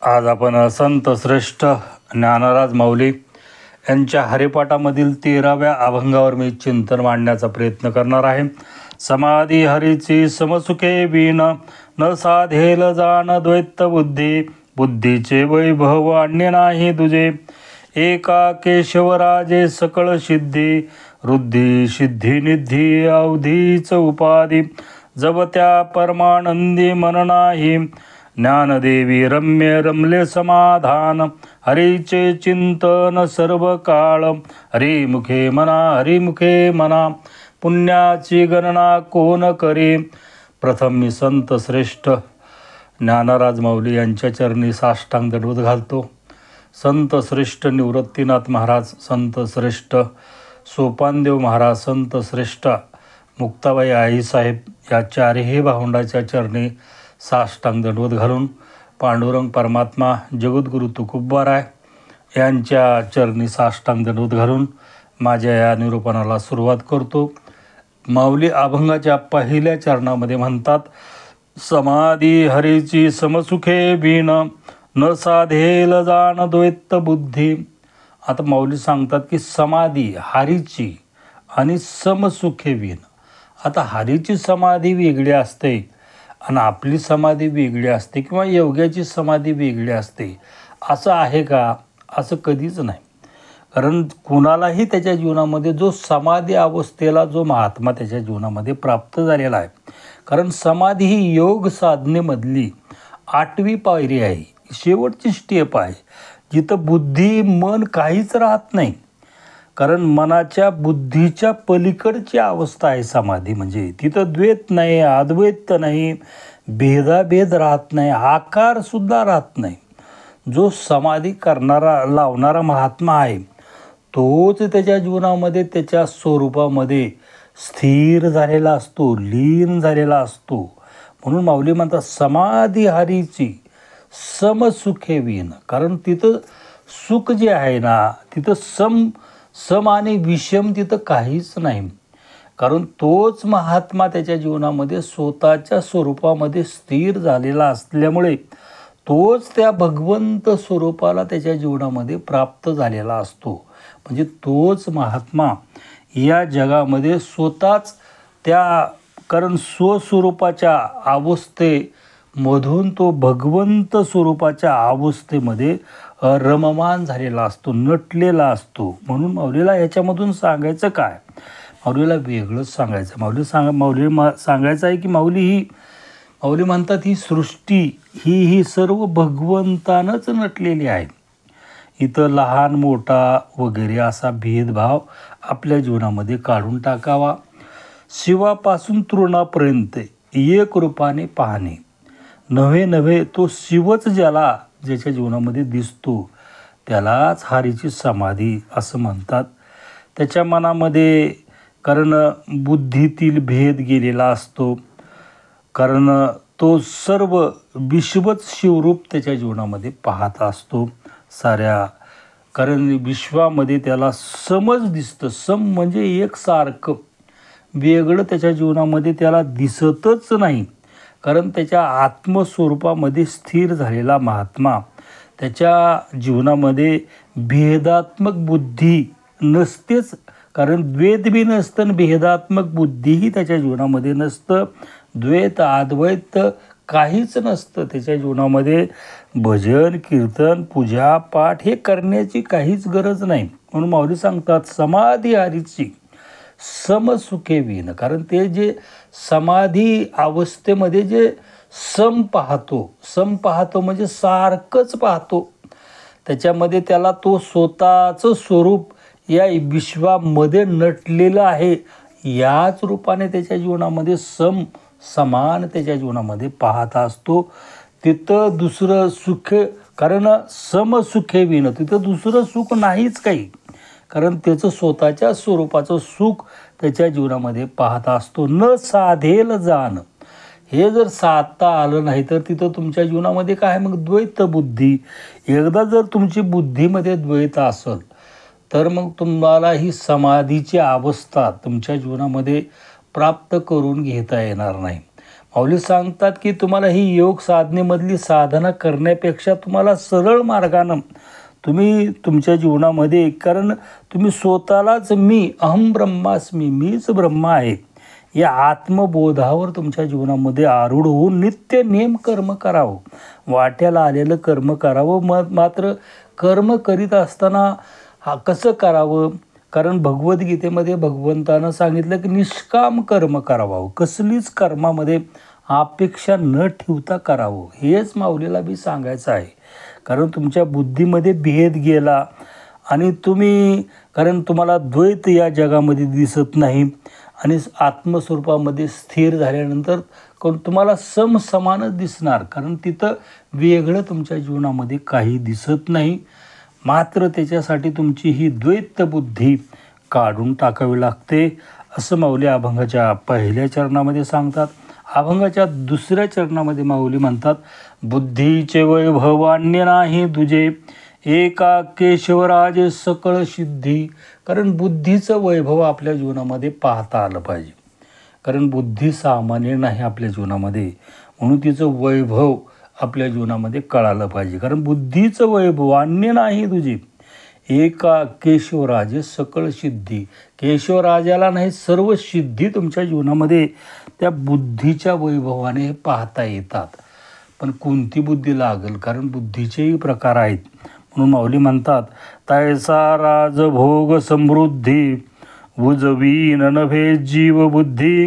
आज आपण संत श्रेष्ठ ज्ञानराज माऊली यांच्या हरिपाठामधील 13व्या अभंगावर मी चिंतन मांडण्याचा प्रयत्न करणार आहे. समाधी हरीची समसुखे विन न साधेल जाण द्वैत बुद्धी, बुद्धीचे वैभव अन्य नाही तुझे. एका केशवराजे सकळ सिद्धी, रुद्धी सिद्धी निधी अवधीच उपाधी. जब त्या परमानंदी मन नाही, ज्ञानदेवी रम्य रमले समाधान. हरीचे चिंतन सर्व काळ, हरिमुखे मना पुण्याची गणना कोण करे. प्रथम मी संत श्रेष्ठ ज्ञानराज माऊली यांच्या चरणी साष्टांग दंडवत घालतो. संत श्रेष्ठ निवृत्तीनाथ महाराज, संत श्रेष्ठ सोपानदेव महाराज, संत श्रेष्ठ मुक्ताबाई आईसाहेब या चारही भावंडाच्या चरणी साष्टांग दंडवत घालून पांडुरंग परमात्मा जगद्गुरु तुकोबाराय यांच्या चरणी साष्टांग दंडवत घालून माझ्या या निरूपणाला सुरुवात करतो. माऊली अभंगाच्या पहिल्या चरणामध्ये म्हणतात, समाधी हरीची समसुखे बिन न साधेल जाण द्वैत बुद्धी. आता माऊली सांगतात की समाधी हरीची आणि समसुखे बिन. आता हरीची समाधी वेगळी असते आणि आपली समाधी वेगळी असते किंवा योग्याची समाधी वेगळी असते, असं आहे का? असं कधीच नाही. कारण कुणालाही त्याच्या जीवनामध्ये जो समाधी अवस्थेला जो महात्मा त्याच्या जीवनामध्ये प्राप्त झालेला आहे, कारण समाधी ही योग साधनेमधली 8वी पायरी आहे, शेवटची स्टेप आहे, जिथं बुद्धी मन काहीच राहत नाही. कारण मनाच्या बुद्धीच्या पलीकडची अवस्था आहे समाधी म्हणजे. तिथं द्वैत नाही, अद्वैत नाही, भेदाभेद राहत नाही, आकारसुद्धा राहत नाही. जो समाधी करणारा लावणारा महात्मा आहे तोच त्याच्या जीवनामध्ये त्याच्या स्वरूपामध्ये स्थिर झालेला असतो, लीन झालेला असतो. म्हणून माऊली म्हणतात समाधी हरीची समसुखे विन. कारण तिथं सुख जे आहे ना, तिथं सम आणि विषम तिथं काहीच नाही. कारण तोच महात्मा त्याच्या जीवनामध्ये स्वतःच्या स्वरूपामध्ये स्थिर झालेला असल्यामुळे तोच त्या भगवंत स्वरूपाला त्याच्या जीवनामध्ये प्राप्त झालेला असतो. म्हणजे तोच महात्मा या जगामध्ये स्वतःच त्या, कारण स्वस्वरूपाच्या अवस्थेमधून तो भगवंत स्वरूपाच्या अवस्थेमध्ये रममान झालेला असतो, नटलेला असतो. म्हणून माऊलीला याच्यामधून सांगायचं काय? माऊलीला वेगळंच सांगायचं. माऊली सांगायचं आहे की माऊली म्हणतात ही सृष्टी ही सर्व भगवंतानंच नटलेली आहे. इथं लहान मोठा वगैरे असा भेदभाव आपल्या जीवनामध्ये काढून टाकावा. शिवापासून तृणापर्यंत एक रूपाने पाहणे. नव्हे तो शिवच ज्याच्या जीवनामध्ये दिसतो त्यालाच हरीची समाधी असं म्हणतात. त्याच्या मनामध्ये कारण बुद्धीतील भेद गेलेला असतो. कारण तो सर्व विश्वच शिवरूप त्याच्या जीवनामध्ये पाहत असतो साऱ्या. कारण विश्वामध्ये त्याला समच दिसतं. सम म्हणजे एकसारखं, वेगळं त्याच्या जीवनामध्ये त्याला दिसतच नाही. कारण त्याच्या आत्मस्वरूपामध्ये स्थिर झालेला महात्मा त्याच्या जीवनामध्ये भेदात्मक बुद्धी नसतेच. कारण द्वैत बी नसतं आणि भेदात्मक बुद्धीही त्याच्या जीवनामध्ये नसतं. द्वैत अद्वैत काहीच नसतं त्याच्या जीवनामध्ये. भजन कीर्तन पूजा पाठ हे करण्याची काहीच गरज नाही. म्हणून माऊली सांगतात समाधी हरीची समसुखे विन. कारण ते जे समाधी अवस्थेमध्ये जे सम पाहतो म्हणजे सारखंच पाहतो. त्याच्यामध्ये त्याला तो स्वतःचं स्वरूप या विश्वामध्ये नटलेलं आहे, याच रूपाने त्याच्या जीवनामध्ये समान त्याच्या जीवनामध्ये पाहत असतो. तिथं दुसरं सुख, कारण समसुखे विन, तिथं दुसरं सुख नाहीच काही. कारण त्याचं स्वतःच्या स्वरूपाचं सुख त्याच्या जीवनामध्ये पाहत असतो. न साधेल जाण, हे जर साधता आलं नाही तर तिथं तुमच्या जीवनामध्ये काय मग द्वैत बुद्धी. एकदा जर तुमची बुद्धीमध्ये द्वैत असेल तर मग तुम्हाला ही समाधीची अवस्था तुमच्या जीवनामध्ये प्राप्त करून घेता येणार नाही. माऊली सांगतात की तुम्हाला ही योग साधनेमधली साधना करण्यापेक्षा तुम्हाला सरळ मार्गानं तुम्ही तुमच्या जीवनामध्ये, कारण तुम्ही स्वतःलाच मी अहम ब्रह्मास्मी, मीच ब्रह्म आहे, या आत्मबोधावर तुमच्या जीवनामध्ये आरूढ होऊन नित्य नेम कर्म करावं, वाट्याला आलेलं कर्म करावं. मात्र कर्म करीत असताना कसं करावं, कारण भगवद्गीतेमध्ये भगवंतानं सांगितलं की निष्काम कर्म करावं, कसलीच कर्मामध्ये अपेक्षा न ठेवता करावं. हेच माऊलीला बी सांगायचं आहे. कारण तुमच्या बुद्धीमध्ये भेद गेला आणि कारण तुम्हाला द्वैत या जगामध्ये दिसत नाही आणि आत्मस्वरूपामध्ये स्थिर झाल्यानंतर तुम्हाला समसमानच दिसणार, कारण तिथं वेगळं तुमच्या जीवनामध्ये काही दिसत नाही. मात्र त्याच्यासाठी तुमची ही द्वैत बुद्धी काढून टाकावी लागते, असं माऊली अभंगाच्या पहिल्या चरणामध्ये सांगतात. अभंगाच्या दुसऱ्या चरणामध्ये माऊली म्हणतात, बुद्धीचे वैभव अन्य नाही तुझे, एका केशवराज सकळ सिद्धी. कारण बुद्धीचं वैभव आपल्या जीवनामध्ये पाहता आलं पाहिजे, कारण बुद्धी सामान्य नाही आपल्या जीवनामध्ये, म्हणून तिचं वैभव आपल्या जीवनामध्ये कळालं पाहिजे. कारण बुद्धीचं वैभव अन्य नाही तुझे, एका केशवराज सकळ सिद्धी. केशवराजाला नाही, सर्व सिद्धी तुमच्या जीवनामध्ये त्या बुद्धीच्या वैभवाने पाहता येतात. पण कोणती बुद्धी लागेल, कारण बुद्धीचेही प्रकार आहेत. म्हणून माऊली म्हणतात, तैसा राजभोग समृद्धी, उजवीन नभे जीव बुद्धी,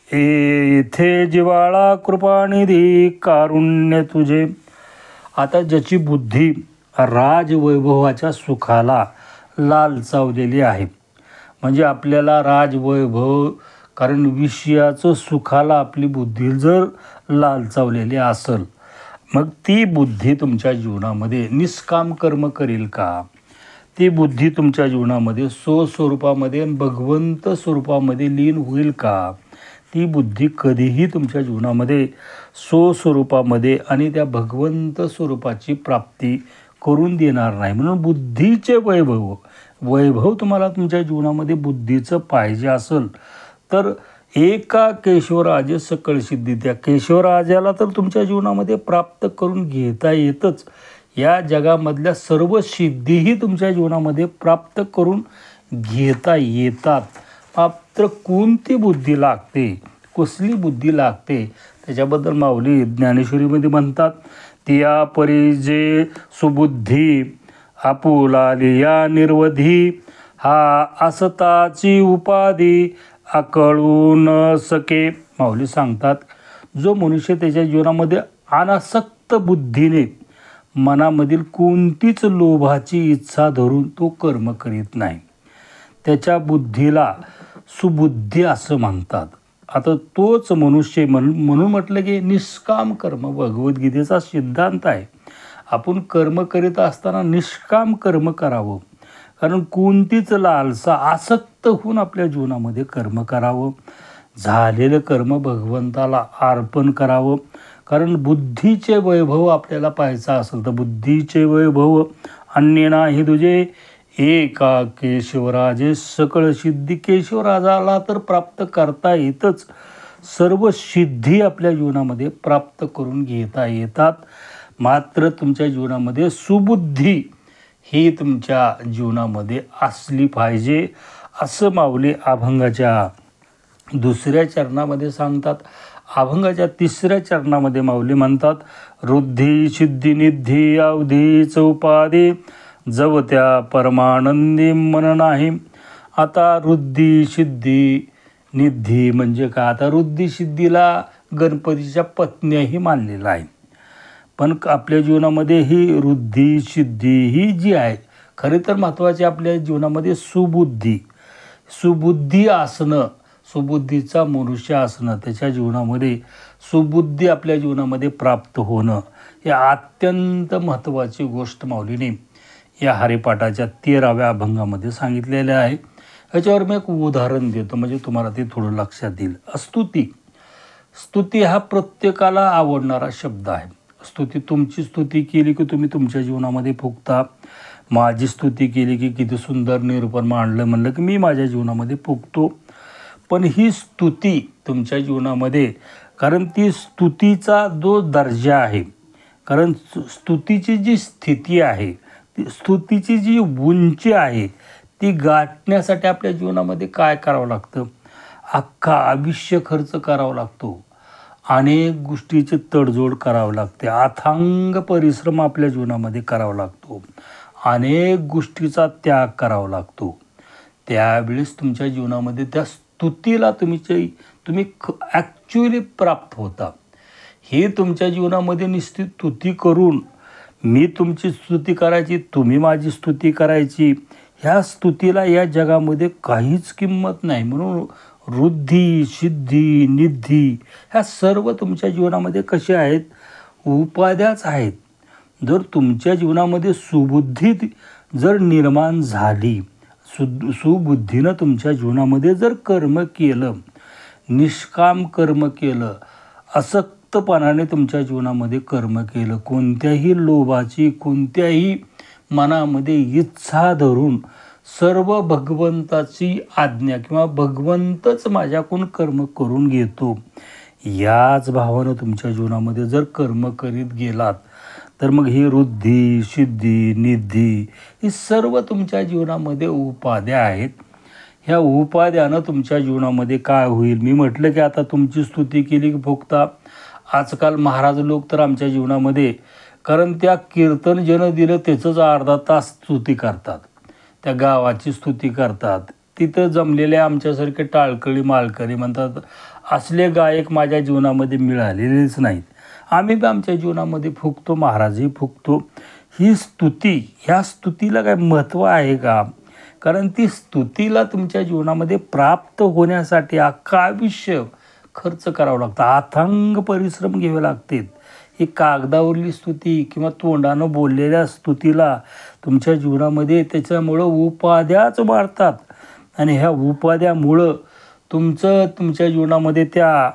येथे जिवाळा कृपानिधी, कारुण्य तुझे. आता ज्याची बुद्धी राजवैभवाच्या सुखाला लालचावलेली आहे, म्हणजे आपल्याला राजवैभव, कारण विषयाचं सुखाला आपली बुद्धी जर लालचावलेली असेल, मग ती बुद्धी तुमच्या जीवनामध्ये निष्काम कर्म करेल का? ती बुद्धी तुमच्या जीवनामध्ये स्वस्वरूपामध्ये भगवंत स्वरूपामध्ये लीन होईल का? ती बुद्धी कधीही तुमच्या जीवनामध्ये स्वस्वरूपामध्ये आणि त्या भगवंत स्वरूपाची प्राप्ती करून देणार नाही. म्हणून बुद्धीचे वैभव तुम्हाला तुमच्या जीवनामध्ये बुद्धीचं पाहिजे असेल तर एका केशवराज सकळ सिद्धी, त्या केशवराजाला तर तुमच्या जीवनामध्ये प्राप्त करून घेता येतच. या जगामधल्या सर्व सिद्धीही तुमच्या जीवनामध्ये प्राप्त करून घेता येतात. मात्र कोणती बुद्धी लागते, कसली बुद्धी लागते, त्याच्याबद्दल माऊली ज्ञानेश्वरीमध्ये म्हणतात, तिया परी जे सुबुद्धी, आपुलाली या निर्वधी, हा असताची उपाधी, आकळू न सके. माऊली सांगतात, जो मनुष्य त्याच्या जीवनामध्ये अनासक्त बुद्धीने मनामधील कोणतीच लोभाची इच्छा धरून तो कर्म करीत नाही, त्याच्या बुद्धीला सुबुद्धी असं म्हणतात. आता तोच मनुष्य म्हणून म्हटलं की निष्काम कर्म भगवद्गीतेचा सिद्धांत आहे. आपण कर्म करीत असताना निष्काम कर्म करावं, कारण कोणतीच लालसा आसक्त होऊन आपल्या जीवनामध्ये कर्म करावं. झालेलं कर्म भगवंताला अर्पण करावं. कारण बुद्धीचे वैभव आपल्याला पाहायचं असेल तर बुद्धीचे वैभव अन्य नाही तुझे, एका केशवराजे सकळ सिद्धी. केशवराजाला तर प्राप्त करता येतच, सर्व सिद्धी आपल्या जीवनामध्ये प्राप्त करून घेता येतात. मात्र तुमच्या जीवनामध्ये सुबुद्धी ही तुमच्या जीवनामध्ये असली पाहिजे, असं माऊली अभंगाच्या दुसऱ्या चरणामध्ये सांगतात. अभंगाच्या तिसऱ्या चरणामध्ये माऊली म्हणतात, रुद्धी सिद्धी निधी अवधी चौपादी, जवत्या परमानंदी मन नाही. आता रुद्धी सिद्धी निधी म्हणजे काय? आता रुद्धी सिद्धीला गणपतीच्या पत्न्याही मानलेला आहे. पण आपल्या जीवनामध्ये ही रुद्धी सिद्धी ही जी आहे, खरे तर महत्त्वाची आपल्या जीवनामध्ये सुबुद्धी असणं, सुबुद्धीचा मनुष्य असणं, त्याच्या जीवनामध्ये सुबुद्धी आपल्या जीवनामध्ये प्राप्त होणं, हे अत्यंत महत्त्वाची गोष्ट माऊलीने या हरिपाठाच्या 13व्या अभंगामध्ये सांगितलेले आहे. याच्यावर मी एक उदाहरण देतो, म्हणजे तुम्हाला ते थोडं लक्षात येईल. स्तुती हा प्रत्येकाला आवडणारा शब्द आहे. तुमची स्तुती केली की तुम्ही तुमच्या जीवनामध्ये फुगता. माझी स्तुती केली की किती सुंदर निरूपण मांडलं म्हणलं की मी माझ्या जीवनामध्ये फुगतो. पण ही स्तुती तुमच्या जीवनामध्ये कारण ती स्तुतीचा जो दर्जा आहे, कारण स्तुतीची जी स्थिती आहे, ती स्तुतीची जी उंची आहे, ती गाठण्यासाठी आपल्या जीवनामध्ये काय करावं लागतं? अख्खा आयुष्य खर्च करावा लागतो. अनेक गोष्टीची तडजोड करावी लागते. अथांग परिश्रम आपल्या जीवनामध्ये करावा लागतो. अनेक गोष्टीचा त्याग करावा लागतो. त्यावेळेस तुमच्या जीवनामध्ये त्या स्तुतीला तुम्ही ॲक्च्युअली प्राप्त होता. हे तुमच्या जीवनामध्ये निश्चित स्तुती करून मी तुमची स्तुती करायची, तुम्ही माझी स्तुती करायची, ह्या स्तुतीला या जगामध्ये काहीच किंमत नाही. म्हणून वृद्धी, सिद्धी, निधी ह्या सर्व तुमच्या जीवनामध्ये कसे आहेत? उपाध्याच आहेत. जर तुमच्या जीवनामध्ये सुबुद्धी जर निर्माण झाली, सुबुद्धीनं तुमच्या जीवनामध्ये जर कर्म केलं, निष्काम कर्म केलं, असक्तपणाने तुमच्या जीवनामध्ये कर्म केलं, कोणत्याही लोभाची, कोणत्याही मनामध्ये इच्छा धरून सर्व भगवंताची आज्ञा किंवा भगवंतच माझ्याकडून कर्म करून घेतो, याच भावानं तुमच्या जीवनामध्ये जर कर्म करीत गेलात, तर मग ही वृद्धी, सिद्धी, निधी ही सर्व तुमच्या जीवनामध्ये उपाध्या आहेत. ह्या उपाध्यानं तुमच्या जीवनामध्ये काय होईल? मी म्हटलं की आता तुमची स्तुती केली की फुकता. आजकाल महाराज लोक तर आमच्या जीवनामध्ये, कारण त्या कीर्तन ज्यानं दिलं त्याचंच अर्धा तास स्तुती करतात, त्या गावाची स्तुती करतात. तिथं जमलेले आमच्यासारखे टाळकळी माळकरी म्हणतात, असले गायक माझ्या जीवनामध्ये मिळालेलेच नाहीत. आम्ही बी आमच्या जीवनामध्ये फुकतो, महाराजही फुकतो. ही स्तुती, ह्या स्तुतीला काय महत्त्व आहे का? कारण ती स्तुतीला तुमच्या जीवनामध्ये प्राप्त होण्यासाठी अख्खं आयुष्य खर्च करावं लागतं, अथांग परिश्रम घ्यावे लागतात. ही कागदावरली स्तुती किंवा तोंडानं बोललेल्या स्तुतीला तुमच्या जीवनामध्ये त्याच्यामुळं उपाध्याच वाढतात. आणि ह्या उपाध्यामुळं तुमच्या जीवनामध्ये त्या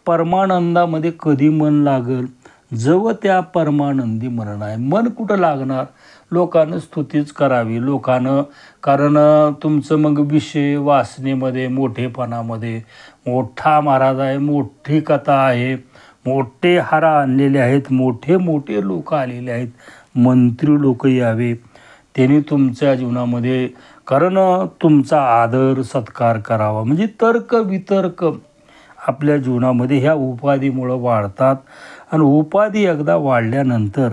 परमानंदामध्ये कधी मन लागल? जवळ त्या परमानंदी मन आहे. मन कुठं लागणार? लोकांनं स्तुतीच करावी, लोकांनं, कारण तुमचं मग विषय वासनेमध्ये, मोठेपणामध्ये, मोठा महाराज आहे, मोठी कथा आहे, मोठे हारा आणलेले आहेत, मोठे मोठे लोक आलेले आहेत, मंत्री लोक यावे, त्यांनी तुमच्या जीवनामध्ये, कारण तुमचा आदर सत्कार करावा, म्हणजे तर्क वितर्क आपल्या जीवनामध्ये ह्या उपाधीमुळं वाढतात. आणि उपाधी एकदा वाढल्यानंतर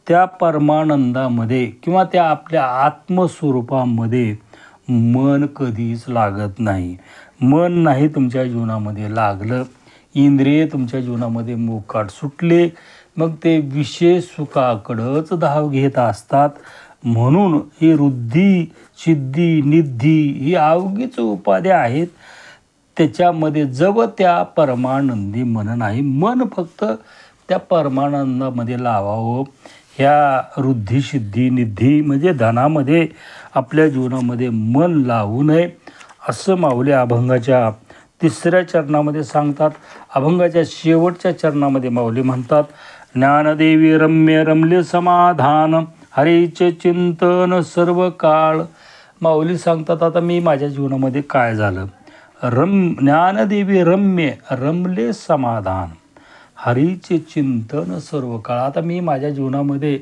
त्या परमानंदामध्ये किंवा त्या आपल्या आत्मस्वरूपामध्ये मन कधीच लागत नाही. मन नाही तुमच्या जीवनामध्ये लागलं, इंद्रिय तुमच्या जीवनामध्ये मोकाट सुटले, मग ते विशेष सुखाकडंच धाव घेत असतात. म्हणून ही वृद्धी, सिद्धी, निधी ही अवघीच उपाध्या आहेत. त्याच्यामध्ये जवळ त्या परमानंदी मन नाही. मन फक्त त्या परमानंदामध्ये लावावं. ह्या वृद्धी, सिद्धी, निधी म्हणजे धनामध्ये आपल्या जीवनामध्ये मन लावू नये, असं माऊली अभंगाच्या 3ऱ्या चरणामध्ये सांगतात. अभंगाच्या शेवटच्या चरणामध्ये माऊली म्हणतात, ज्ञानदेवी रम्य रमले समाधान, हरीचे चिंतन सर्व काळ. माऊली सांगतात, आता मी माझ्या जीवनामध्ये काय झालं? ज्ञानदेवी रम्य रमले समाधान, हरीचे चिंतन सर्व काळ. आता मी माझ्या जीवनामध्ये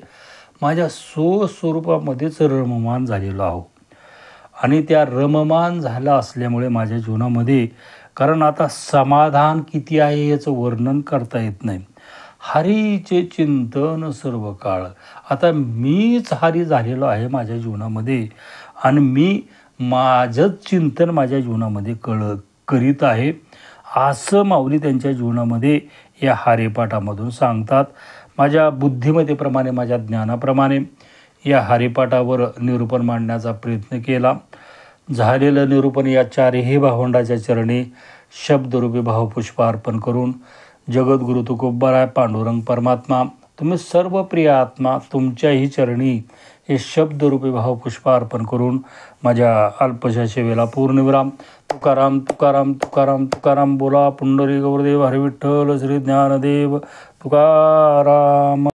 माझ्या स्वस्वरूपामध्येच रममान झालेलो आहो. आणि त्या रममान झाला असल्यामुळे माझ्या जीवनामध्ये, कारण आता समाधान किती आहे याचं वर्णन करता येत नाही. हरीचे चिंतन सर्व काळ, आता मीच हरी झालेलो आहे माझ्या जीवनामध्ये, आणि मी माझंच चिंतन माझ्या जीवनामध्ये करीत आहे, असं माऊली त्यांच्या जीवनामध्ये या हरिपाठामधून सांगतात. माझ्या बुद्धिमत्तेप्रमाणे, माझ्या ज्ञानाप्रमाणे या हरिपाठावर निरूपण मांडण्याचा प्रयत्न केला. झालेलं निरूपण या चारही भावंडाच्या चरणी शब्दरूपी भावपुष्प अर्पण करून, जगद्गुरु तुकोबाराय पांडुरंग परमात्मा, तुम्ही सर्व प्रिय आत्मा, तुमच्याही चरणी हे शब्दरूपी भावपुष्प अर्पण करून माझ्या अल्पशा सेवेला पूर्णविराम. तुकाराम तुकाराम तुकाराम तुकाराम. बोला पुंडरी गौरदेव हरी विठ्ठल श्री ज्ञानदेव तुकाराम.